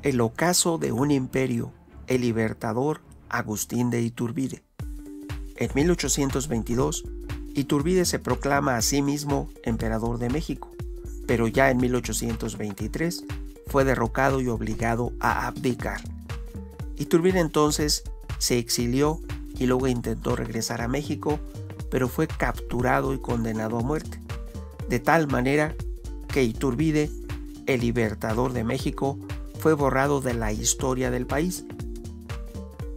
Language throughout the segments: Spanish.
El ocaso de un imperio, el libertador Agustín de Iturbide. En 1822, Iturbide se proclama a sí mismo emperador de México, pero ya en 1823 fue derrocado y obligado a abdicar. Iturbide entonces se exilió y luego intentó regresar a México, pero fue capturado y condenado a muerte, de tal manera que Iturbide, el libertador de México, fue borrado de la historia del país.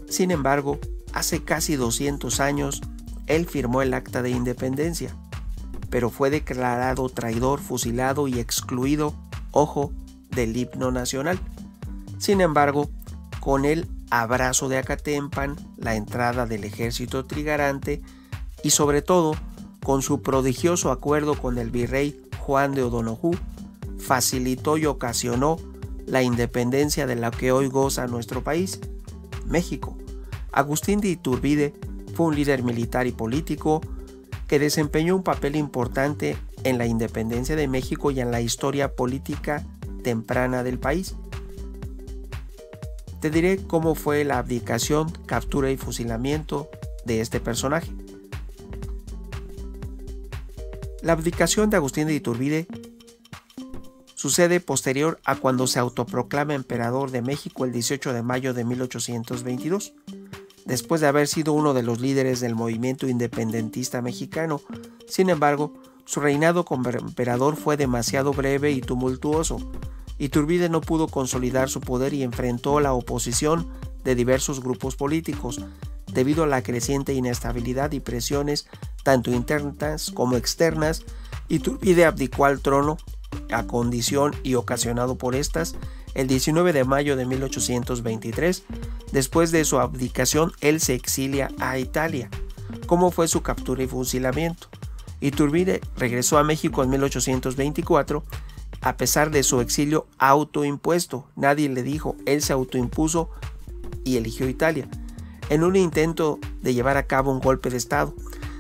Sin embargo, hace casi 200 años, él firmó el Acta de Independencia, pero fue declarado traidor, fusilado y excluido, ojo, del himno nacional. Sin embargo, con el abrazo de Acatempan, la entrada del ejército trigarante y sobre todo con su prodigioso acuerdo con el virrey Juan de O'Donojú, facilitó y ocasionó la independencia de la que hoy goza nuestro país, México. Agustín de Iturbide fue un líder militar y político que desempeñó un papel importante en la independencia de México y en la historia política temprana del país. Te diré cómo fue la abdicación, captura y fusilamiento de este personaje. La abdicación de Agustín de Iturbide sucede posterior a cuando se autoproclama emperador de México el 18 de mayo de 1822, después de haber sido uno de los líderes del movimiento independentista mexicano. Sin embargo, su reinado como emperador fue demasiado breve y tumultuoso. Iturbide no pudo consolidar su poder y enfrentó la oposición de diversos grupos políticos. Debido a la creciente inestabilidad y presiones, tanto internas como externas, Iturbide abdicó al trono a condición y ocasionado por estas, el 19 de mayo de 1823, después de su abdicación, él se exilia a Italia. ¿Cómo fue su captura y fusilamiento? Iturbide regresó a México en 1824, a pesar de su exilio autoimpuesto. Nadie le dijo, él se autoimpuso y eligió Italia, en un intento de llevar a cabo un golpe de estado.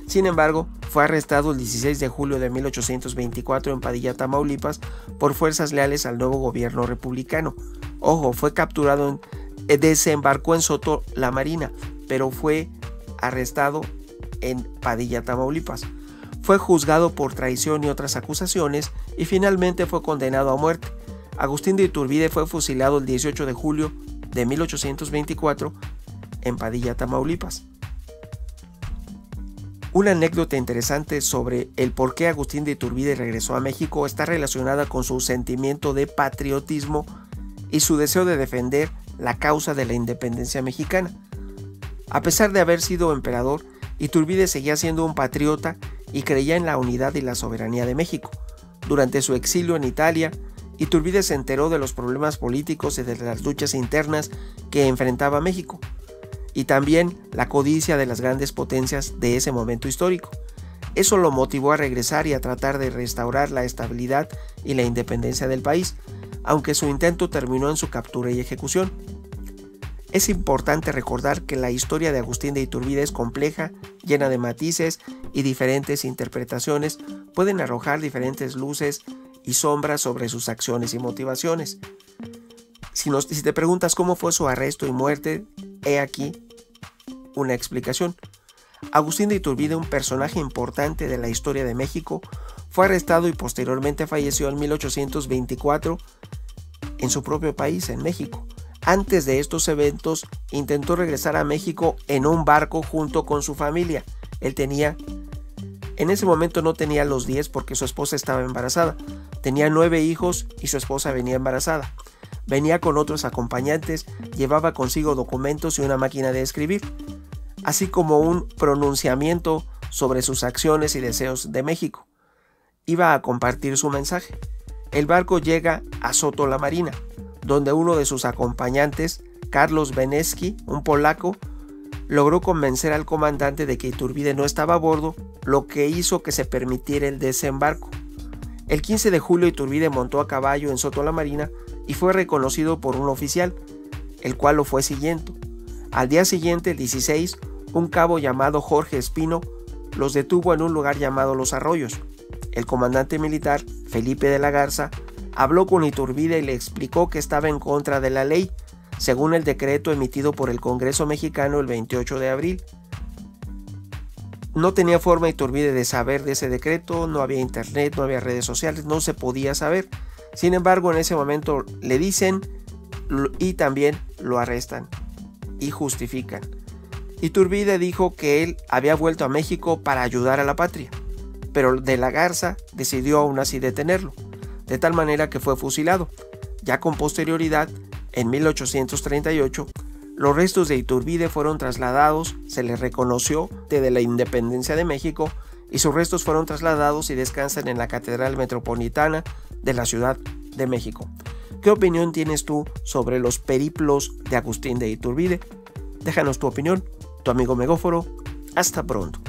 Sin embargo, fue arrestado el 16 de julio de 1824 en Padilla, Tamaulipas, por fuerzas leales al nuevo gobierno republicano. Ojo, fue capturado, desembarcó en Soto la Marina, pero fue arrestado en Padilla, Tamaulipas. Fue juzgado por traición y otras acusaciones y finalmente fue condenado a muerte. Agustín de Iturbide fue fusilado el 18 de julio de 1824 en Padilla, Tamaulipas. Una anécdota interesante sobre el por qué Agustín de Iturbide regresó a México está relacionada con su sentimiento de patriotismo y su deseo de defender la causa de la independencia mexicana. A pesar de haber sido emperador, Iturbide seguía siendo un patriota y creía en la unidad y la soberanía de México. Durante su exilio en Italia, Iturbide se enteró de los problemas políticos y de las luchas internas que enfrentaba México, y también la codicia de las grandes potencias de ese momento histórico. Eso lo motivó a regresar y a tratar de restaurar la estabilidad y la independencia del país, aunque su intento terminó en su captura y ejecución. Es importante recordar que la historia de Agustín de Iturbide es compleja, llena de matices y diferentes interpretaciones pueden arrojar diferentes luces y sombras sobre sus acciones y motivaciones. Si te preguntas cómo fue su arresto y muerte, he aquí una explicación. Agustín de Iturbide, un personaje importante de la historia de México, fue arrestado y posteriormente falleció en 1824 en su propio país, en México. Antes de estos eventos, intentó regresar a México en un barco junto con su familia. En ese momento no tenía los 10 porque su esposa estaba embarazada. Tenía 9 hijos y su esposa venía embarazada. Venía con otros acompañantes, llevaba consigo documentos y una máquina de escribir, así como un pronunciamiento sobre sus acciones y deseos de México. Iba a compartir su mensaje. El barco llega a Soto la Marina, donde uno de sus acompañantes, Carlos Beneski, un polaco, logró convencer al comandante de que Iturbide no estaba a bordo, lo que hizo que se permitiera el desembarco. El 15 de julio Iturbide montó a caballo en Soto la Marina y fue reconocido por un oficial, el cual lo fue siguiendo. Al día siguiente, el 16, un cabo llamado Jorge Espino los detuvo en un lugar llamado Los Arroyos. El comandante militar, Felipe de la Garza, habló con Iturbide y le explicó que estaba en contra de la ley, según el decreto emitido por el Congreso mexicano el 28 de abril. No tenía forma Iturbide de saber de ese decreto, no había internet, no había redes sociales, no se podía saber. Sin embargo, en ese momento le dicen y también lo arrestan y justifican. Iturbide dijo que él había vuelto a México para ayudar a la patria, pero de la Garza decidió aún así detenerlo, de tal manera que fue fusilado. Ya con posterioridad, en 1838, los restos de Iturbide fueron trasladados, se le reconoció desde la independencia de México y sus restos fueron trasladados y descansan en la Catedral Metropolitana de la Ciudad de México. ¿Qué opinión tienes tú sobre los periplos de Agustín de Iturbide? Déjanos tu opinión, tu amigo Megóforo. Hasta pronto.